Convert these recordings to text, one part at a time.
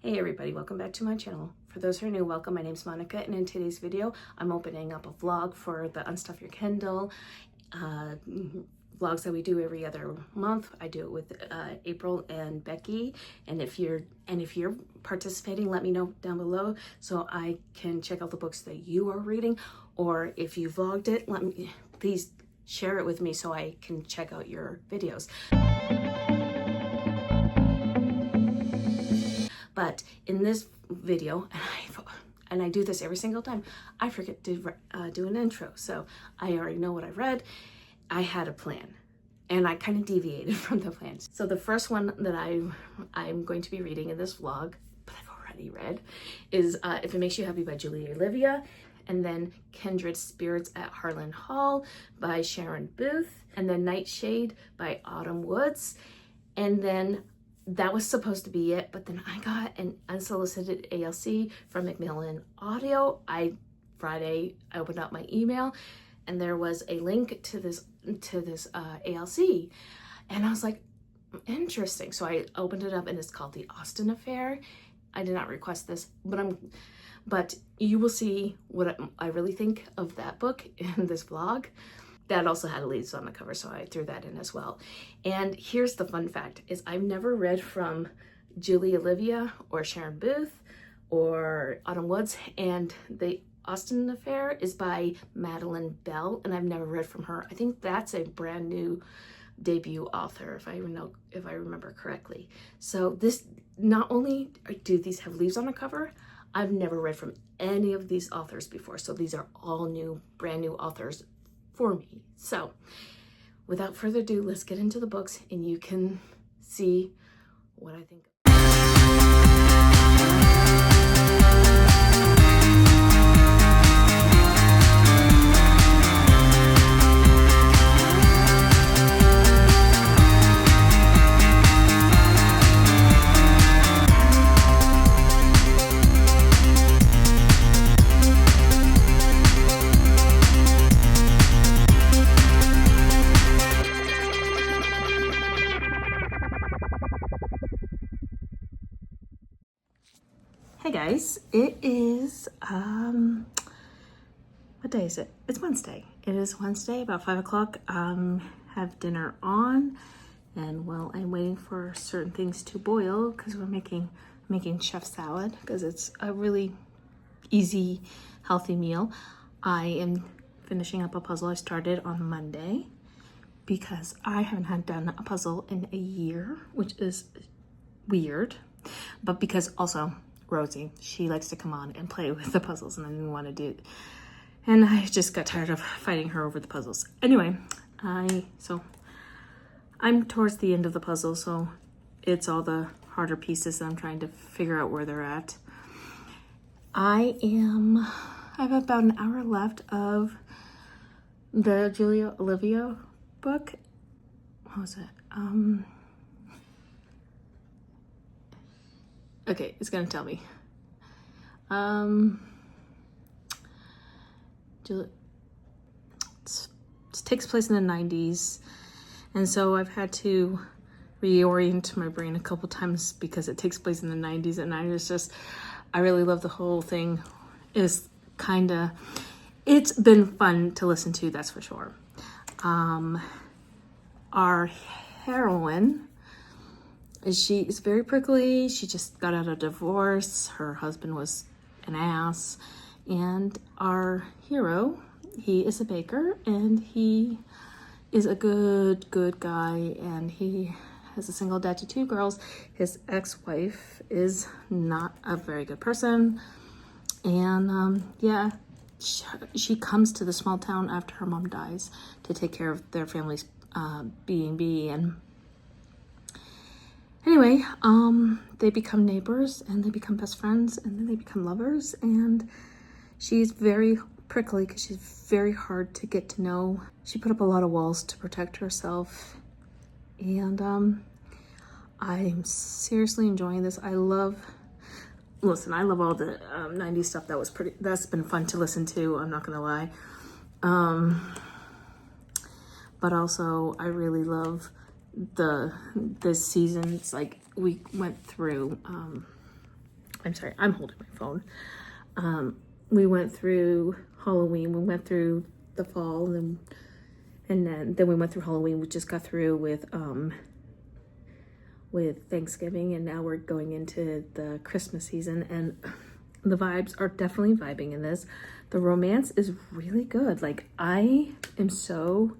Hey everybody, welcome back to my channel. For those who are new, welcome. My name's Monica, and in today's video, I'm opening up a vlog for the Unstuff Your Kindle vlogs that we do every other month. I do it with April and Becky, and if you're participating, let me know down below so I can check out the books that you are reading, or if you vlogged it, please share it with me so I can check out your videos. But in this video, and I do this every single time, I forget to do an intro. So I already know what I read. I had a plan and I kind of deviated from the plans. So the first one that I'm going to be reading in this vlog, but I've already read, is If It Makes You Happy by Julia Olivia, and then Kindred Spirits at Harlan Hall by Sharon Booth, and then Nightshade by Autumn Woods, and then that was supposed to be it, but then I got an unsolicited ALC from Macmillan Audio. Friday, I opened up my email and there was a link to this ALC, and I was like, interesting. So I opened it up and it's called The Austen Affair. I did not request this, but you will see what I really think of that book in this vlog. That also had leaves on the cover, so I threw that in as well. And here's the fun fact, is I've never read from Julia Olivia or Sharon Booth or Autumn Woods, and The Austen Affair is by Madeline Bell, and I've never read from her. I think that's a brand new debut author, if I remember correctly. So this, not only do these have leaves on the cover, I've never read from any of these authors before. So these are all new, brand new authors for me. So without further ado, let's get into the books and you can see what I think. Hey guys, it is, what day is it? It's Wednesday. It is Wednesday, about 5 o'clock. Have dinner on, and while I'm waiting for certain things to boil, because we're making chef salad, because it's a really easy, healthy meal. I am finishing up a puzzle I started on Monday, because I haven't done a puzzle in a year, which is weird, but because also Rosie, she likes to come on and play with the puzzles, and I didn't want to do it. And I just got tired of fighting her over the puzzles. Anyway, so I'm towards the end of the puzzle, so it's all the harder pieces that I'm trying to figure out where they're at. I have about an hour left of the Julia Olivia book. What was it? Okay, it's gonna tell me. It takes place in the 90s, and so I've had to reorient my brain a couple times because it takes place in the 90s, and I really love the whole thing. It's been fun to listen to, that's for sure. Our heroine, she is very prickly. She just got out of divorce. Her husband was an ass. And our hero, he is a baker, and he is a good guy, and he has a single dad to 2 girls. His ex-wife is not a very good person. And yeah, she comes to the small town after her mom dies to take care of their family's B&B, and anyway, they become neighbors, and they become best friends, and then they become lovers, and she's very prickly because she's very hard to get to know. She put up a lot of walls to protect herself, and I'm seriously enjoying this. I love all the 90s stuff. That's been fun to listen to, I'm not gonna lie. But also I really love the seasons. Like we went through I'm sorry, I'm holding my phone. We went through Halloween, we went through the fall, and then we went through Halloween. We just got through with Thanksgiving, and now we're going into the Christmas season, and the vibes are definitely vibing in this. The romance is really good. Like, I am so,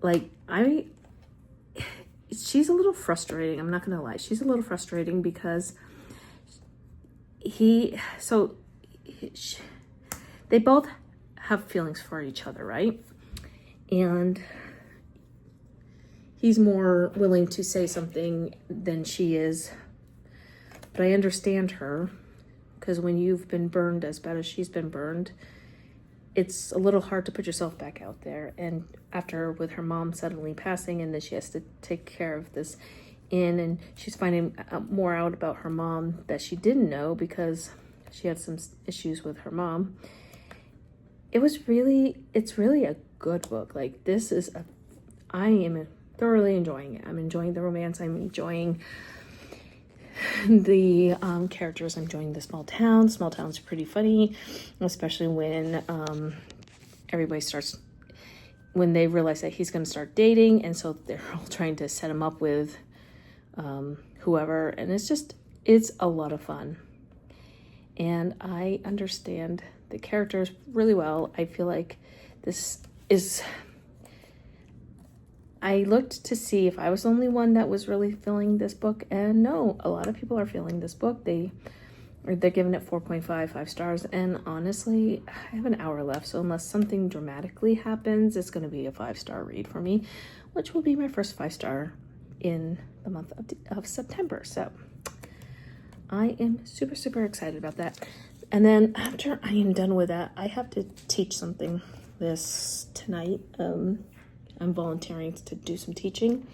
like, she's a little frustrating. I'm not gonna lie. She's a little frustrating because they both have feelings for each other, right? And he's more willing to say something than she is. But I understand her, because when you've been burned as bad as she's been burned, it's a little hard to put yourself back out there. And after, with her mom suddenly passing, and then she has to take care of this and she's finding more out about her mom that she didn't know because she had some issues with her mom. It's really a good book. Like, I am thoroughly enjoying it. I'm enjoying the romance. I'm enjoying the characters. I'm enjoying the small town. Small town's pretty funny, especially when when they realize that he's going to start dating, and so they're all trying to set him up with whoever, and it's a lot of fun. And I understand the characters really well. I feel like I looked to see if I was the only one that was really feeling this book, and no, a lot of people are feeling this book. They're giving it 4.5, 5 stars, and honestly, I have an hour left, so unless something dramatically happens, it's going to be a 5-star read for me, which will be my first 5-star in the month of September. So I am super, super excited about that. And then after I am done with that, I have to teach something this tonight. I'm volunteering to do some teaching,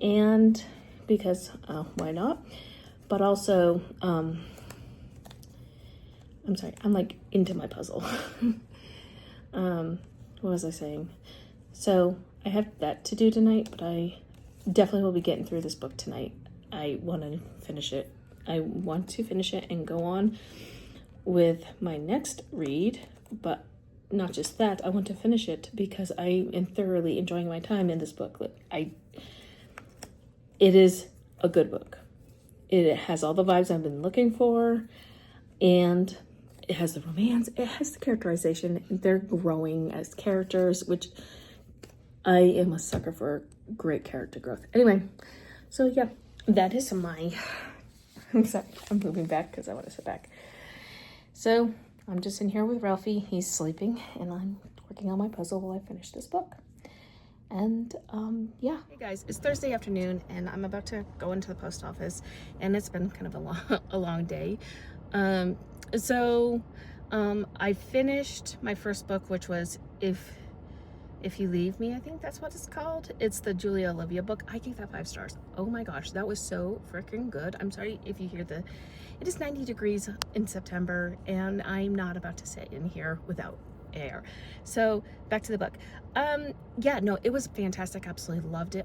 and because why not? But also, I'm sorry, I'm like into my puzzle. What was I saying? So I have that to do tonight, but I definitely will be getting through this book tonight. I want to finish it. And go on with my next read, but not just that, I want to finish it because I am thoroughly enjoying my time in this book. It is a good book. It has all the vibes I've been looking for, and it has the romance, it has the characterization. They're growing as characters, which I am a sucker for great character growth. Anyway, so yeah, that is my... I'm sorry, I'm moving back because I want to sit back. So I'm just in here with Ralphie. He's sleeping, and I'm working on my puzzle while I finish this book. And yeah. Hey guys, it's Thursday afternoon, and I'm about to go into the post office, and it's been kind of a long day. I finished my first book, which was If You Leave Me, I think that's what it's called. It's the Julia Olivia book. I gave that 5 stars. Oh my gosh, that was so freaking good. I'm sorry if you hear it is 90 degrees in September, and I'm not about to sit in here without air. So back to the book. Yeah, no, it was fantastic. Absolutely loved it.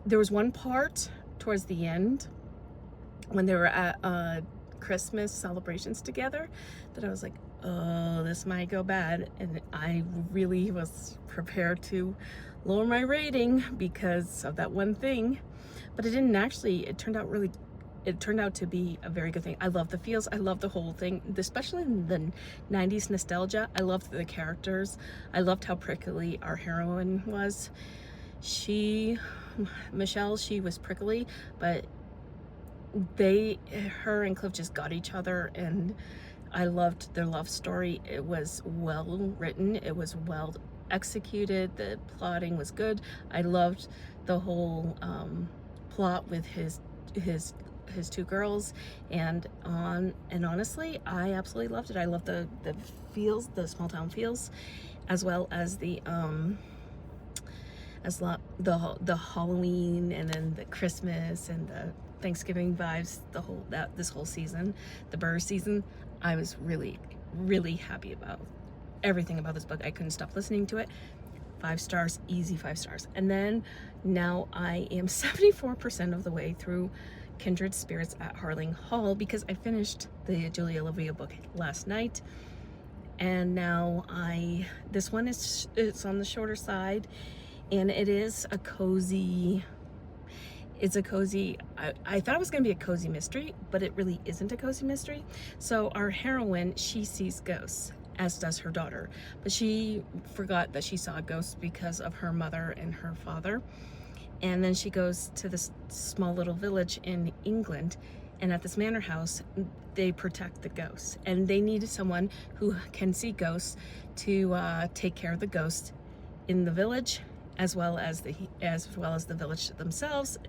There was one part towards the end when they were at Christmas celebrations together that I was like, oh, this might go bad, and I really was prepared to lower my rating because of that one thing, but it didn't actually. It turned out to be a very good thing. I love the feels. I love the whole thing, especially the 90s nostalgia. I loved the characters. I loved how prickly our heroine was. Michelle, she was prickly, but her and Cliff just got each other, and I loved their love story. It was well written. It was well executed. The plotting was good. I loved the whole plot with his 2 girls, and honestly, I absolutely loved it. I loved the feels, the small town feels, as well as the Halloween, and then the Christmas and the Thanksgiving vibes. This whole season, the Burr season, I was really, really happy about everything about this book. I couldn't stop listening to it. 5 stars, easy 5 stars. And then now I am 74% of the way through Kindred Spirits at Harling Hall because I finished the Julia Olivia book last night. And now this one it's on the shorter side, and it is a cozy, I thought it was going to be a cozy mystery, but it really isn't a cozy mystery. So our heroine, she sees ghosts, as does her daughter, but she forgot that she saw a ghost because of her mother and her father. And then she goes to this small little village in England, and at this manor house, they protect the ghosts, and they needed someone who can see ghosts to take care of the ghosts in the village, as well as the village themselves.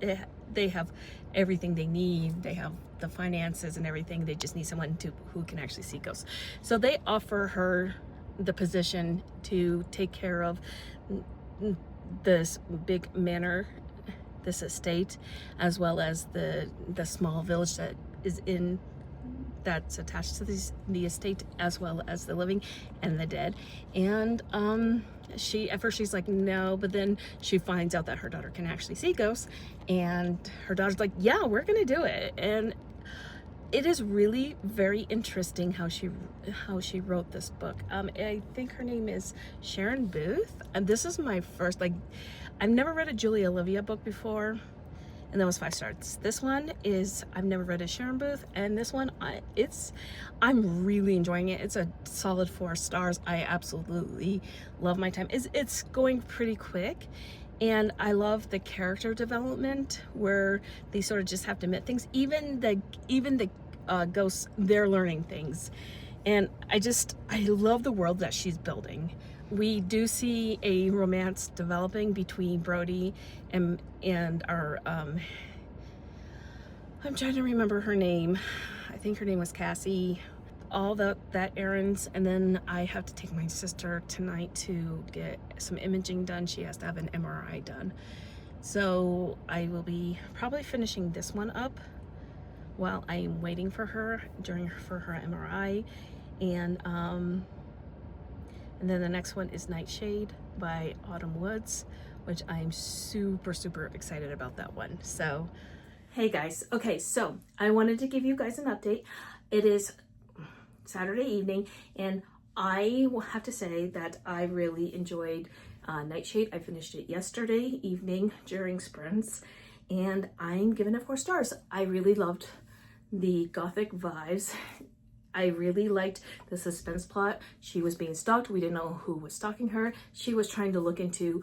They have everything they need. They have the finances and everything. They just need someone who can actually see ghosts. So they offer her the position to take care of this big manor, this estate, as well as the small village that's attached to the estate, as well as the living and the dead. And at first she's like, no, but then she finds out that her daughter can actually see ghosts, and her daughter's like, yeah, we're gonna do it. And it is really very interesting how she wrote this book. I think her name is Sharon Booth, and this is my first, I've never read a Julia Olivia book before, and that was 5 stars. This one is, I've never read a Sharon Booth, and this one, I'm really enjoying it. It's a solid 4 stars. I absolutely love my time. It's going pretty quick, and I love the character development where they sort of just have to admit things. Even the ghosts, they're learning things, and I love the world that she's building. We do see a romance developing between Brody and our I'm trying to remember her name. I think her name was Cassie. All that errands, and then I have to take my sister tonight to get some imaging done. She has to have an MRI done. So I will be probably finishing this one up while I'm waiting for her for her MRI, and then the next one is Nightshade by Autumn Woods, which I'm super, super excited about that one. So, hey guys. Okay, so I wanted to give you guys an update. It is Saturday evening, and I will have to say that I really enjoyed Nightshade. I finished it yesterday evening during sprints, and I'm giving it 4 stars. I really loved the gothic vibes. I really liked the suspense plot. She was being stalked. We didn't know who was stalking her. She was trying to look into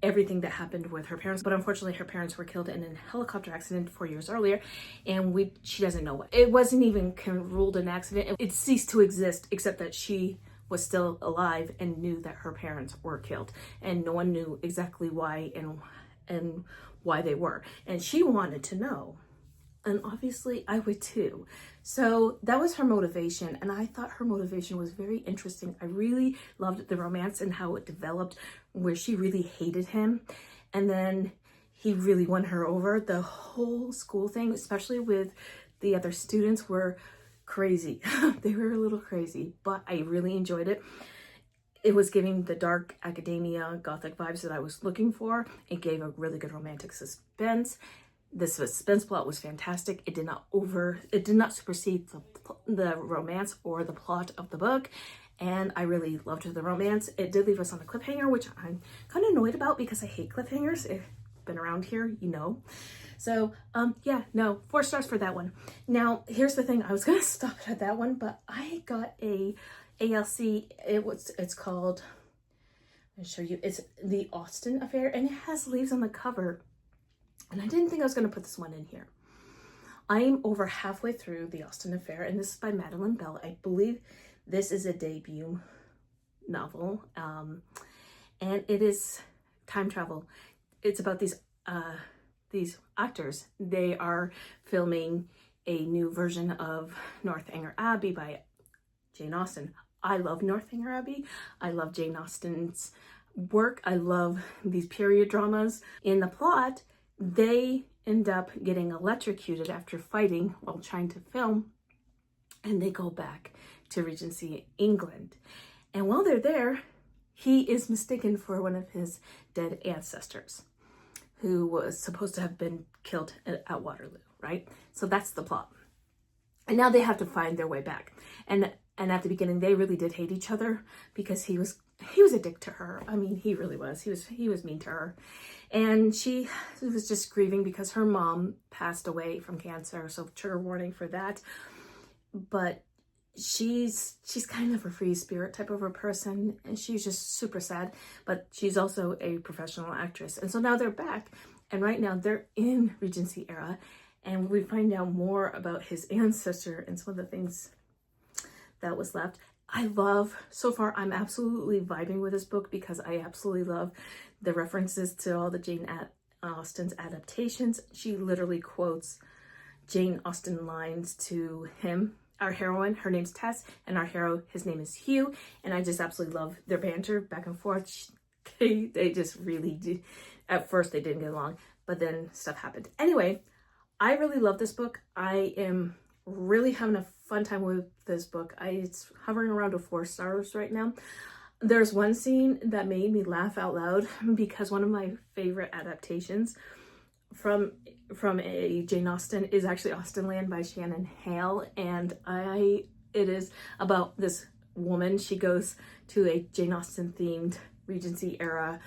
everything that happened with her parents, but unfortunately her parents were killed in a helicopter accident 4 years earlier, and she doesn't know what. It wasn't even ruled an accident. It ceased to exist, except that she was still alive and knew that her parents were killed, and no one knew exactly why and why they were, and she wanted to know. And obviously I would too. So that was her motivation, and I thought her motivation was very interesting. I really loved the romance and how it developed, where she really hated him, and then he really won her over. The whole school thing, especially with the other students, were crazy. They were a little crazy, but I really enjoyed it. It was giving the dark academia gothic vibes that I was looking for. It gave a really good romantic suspense. The suspense plot was fantastic. It did not supersede the romance or the plot of the book, and I really loved the romance. It did leave us on a cliffhanger, which I'm kind of annoyed about because I hate cliffhangers. If you've been around here, you know. So yeah, no, 4 stars for that one. Now here's the thing, I was gonna stop at that one, but I got a ALC. It's called, I'll show you, it's The Austen Affair, and it has leaves on the cover. And I didn't think I was going to put this one in here. I'm over halfway through The Austen Affair, and this is by Madeline Bell. I believe this is a debut novel, and it is time travel. It's about these actors. They are filming a new version of Northanger Abbey by Jane Austen. I love Northanger Abbey. I love Jane Austen's work. I love these period dramas. In the plot, they end up getting electrocuted after fighting while trying to film, and they go back to Regency England. And while they're there, he is mistaken for one of his dead ancestors, who was supposed to have been killed at Waterloo. right? So that's the plot. And now they have to find their way back. And at the beginning, they really did hate each other because he was a dick to her. I mean, he really was. He was mean to her. And she was just grieving because her mom passed away from cancer. So trigger warning for that. But she's kind of a free spirit type of a person, and she's just super sad, but she's also a professional actress. And so now they're back, and right now they're in Regency era, and we find out more about his ancestor and some of the things that was left. So far I'm absolutely vibing with this book because I absolutely love the references to all the Jane Austen's adaptations. She literally quotes Jane Austen lines to him. Our heroine, her name's Tess, and our hero, his name is Hugh, and I just absolutely love their banter back and forth. They just really do. At first they didn't get along, but then stuff happened. Anyway, I really love this book. I am really having a fun time with this book. It's hovering around to 4 stars right now. There's one scene that made me laugh out loud because one of my favorite adaptations from a Jane Austen is actually Austenland by Shannon Hale, and it is about this woman. She goes to a Jane Austen themed Regency era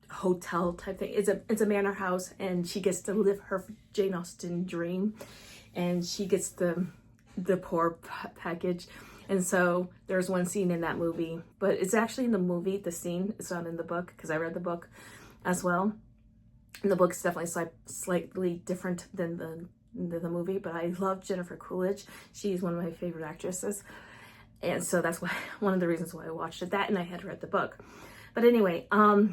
hotel type thing. It's a manor house, and she gets to live her Jane Austen dream, and she gets the poor package. And so there's one scene in that movie, but it's actually in the movie, the scene. It's not in the book because I read the book as well. And the book's definitely slightly different than the movie, but I love Jennifer Coolidge. She's one of my favorite actresses. And so that's one of the reasons why I watched it, that and I had read the book. But anyway,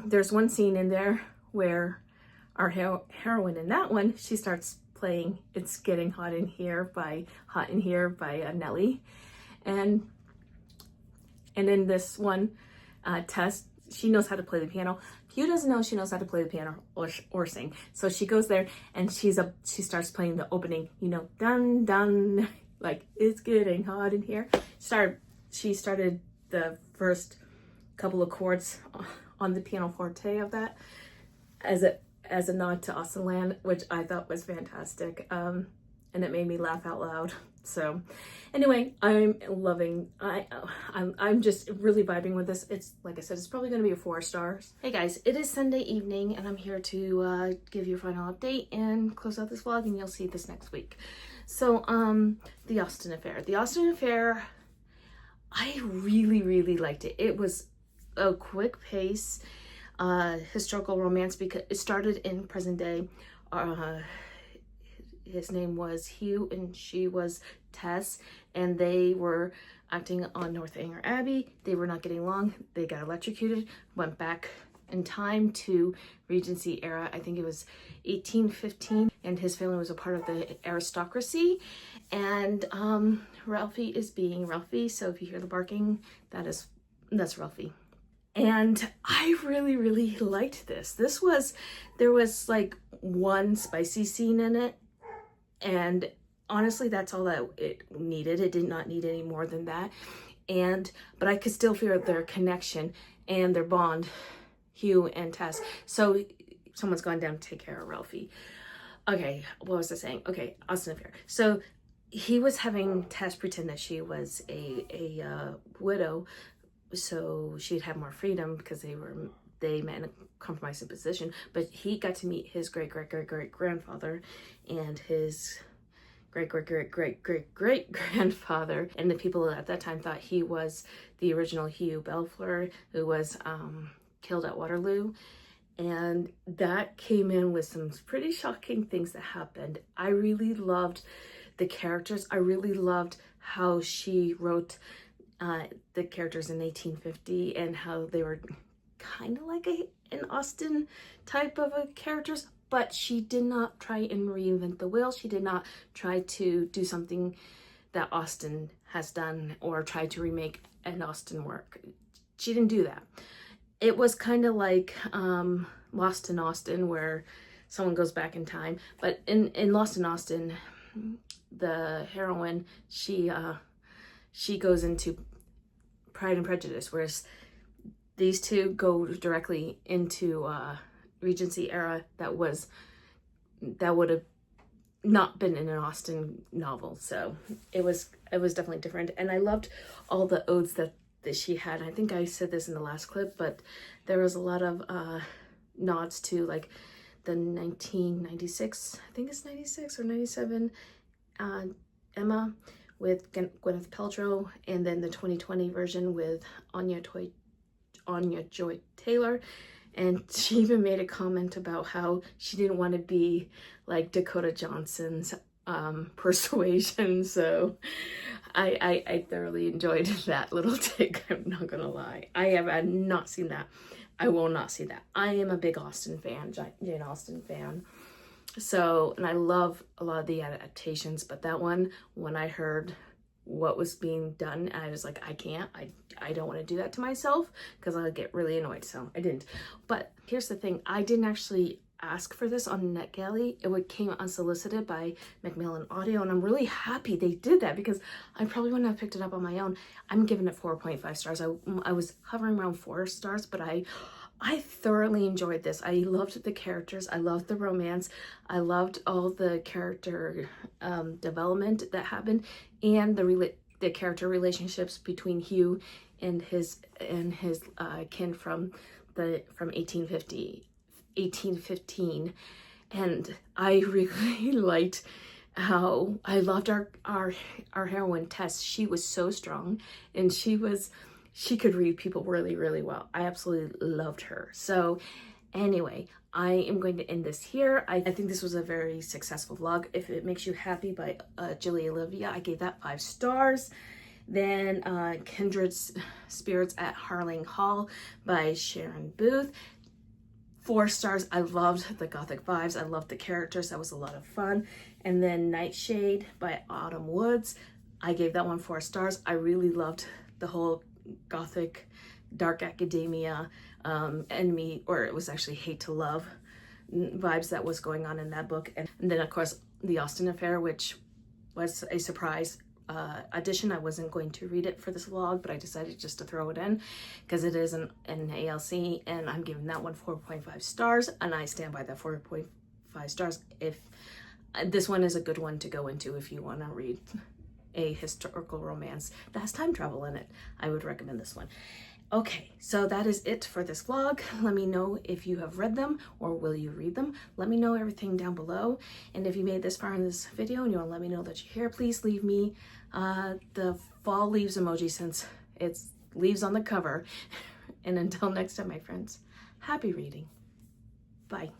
there's one scene in there where our heroine in that one, she starts playing It's Getting Hot in Here by Nelly. And in this one, Tess, she knows how to play the piano. Hugh doesn't know she knows how to play the piano or sing. So she goes there and she starts playing the opening, dun dun, like it's getting hot in here. She started the first couple of chords on the pianoforte of that as a nod to Austenland, which I thought was fantastic. And it made me laugh out loud. So anyway, I'm loving, I'm just really vibing with this. It's, like I said, it's probably going to be a 4 stars. Hey guys, it is Sunday evening and I'm here to give you a final update and close out this vlog, and you'll see this next week. So, the Austen Affair. The Austen Affair, I really, really liked it. It was a quick pace, historical romance because it started in present day. His name was Hugh and she was Tess, and they were acting on Northanger Abbey. They were not getting along. They got electrocuted, went back in time to Regency era. I think it was 1815, and his family was a part of the aristocracy. And Ralphie is being Ralphie, so if you hear the barking, that's Ralphie. And I really, really liked this. There was like one spicy scene in it, and honestly, that's all that it needed. It did not need any more than that. But I could still feel their connection and their bond, Hugh and Tess. So someone's gone down to take care of Ralphie. Okay, what was I saying? Okay, Austen Affair. So he was having Tess pretend that she was a widow, so she'd have more freedom because they met in a compromising position. But he got to meet his great-great-great-great-grandfather and his great-great-great-great-great-grandfather, and the people at that time thought he was the original Hugh Belfleur, who was killed at Waterloo. And that came in with some pretty shocking things that happened. I really loved the characters. I really loved how she wrote the characters in 1850 and how they were kind of like an Austen type of a characters, but she did not try and reinvent the wheel. She did not try to do something that Austen has done or try to remake an Austen work. She didn't do that. It was kind of like Lost in Austen, where someone goes back in time. But in Lost in Austen, the heroine, she goes into Pride and Prejudice, whereas these two go directly into Regency era. That would have not been in an Austen novel, so it was definitely different. And I loved all the odes that she had. I think I said this in the last clip, but there was a lot of nods to like the 1996, I think it's 96 or 97, Emma with Gwyneth Paltrow, and then the 2020 version with Anya Joy Taylor. And she even made a comment about how she didn't want to be like Dakota Johnson's Persuasion. So I thoroughly enjoyed that little take. I'm not gonna lie. I have not seen that. I will not see that. I am a big Austen fan, Jane Austen fan. So, and I love a lot of the adaptations, but that one, when I heard what was being done, I was like, I don't want to do that to myself because I'll get really annoyed. So I didn't. But here's the thing, I didn't actually ask for this on NetGalley. It came unsolicited by Macmillan Audio, and I'm really happy they did that because I probably wouldn't have picked it up on my own. I'm giving it 4.5 stars. I was hovering around 4 stars, but I thoroughly enjoyed this. I loved the characters. I loved the romance. I loved all the character development that happened, and the character relationships between Hugh and his kin from 1815. And I really liked how I loved our heroine Tess. She was so strong, and she could read people really, really well. I absolutely loved her. So anyway, I am going to end this here. I think this was a very successful vlog. If It Makes You Happy by Julie Olivia, I gave that 5 stars. Then Kindred Spirits at Harling Hall by Sharon Booth, 4 stars. I loved the gothic vibes. I loved the characters. That was a lot of fun. And then Nightshade by Autumn Woods, I gave that one 4 stars. I really loved the whole gothic dark academia enemy, or it was actually hate to love vibes that was going on in that book. And then of course the Austen Affair, which was a surprise addition. I wasn't going to read it for this vlog, but I decided just to throw it in because it is an ALC, and I'm giving that one 4.5 stars, and I stand by that 4.5 stars. If this one is a good one to go into if you want to read a historical romance that has time travel in it, I would recommend this one. Okay, so that is it for this vlog. Let me know if you have read them or will you read them. Let me know everything down below. And if you made this far in this video and you want to let me know that you're here, please leave me the fall leaves emoji since it's leaves on the cover. And until next time, my friends, happy reading. Bye.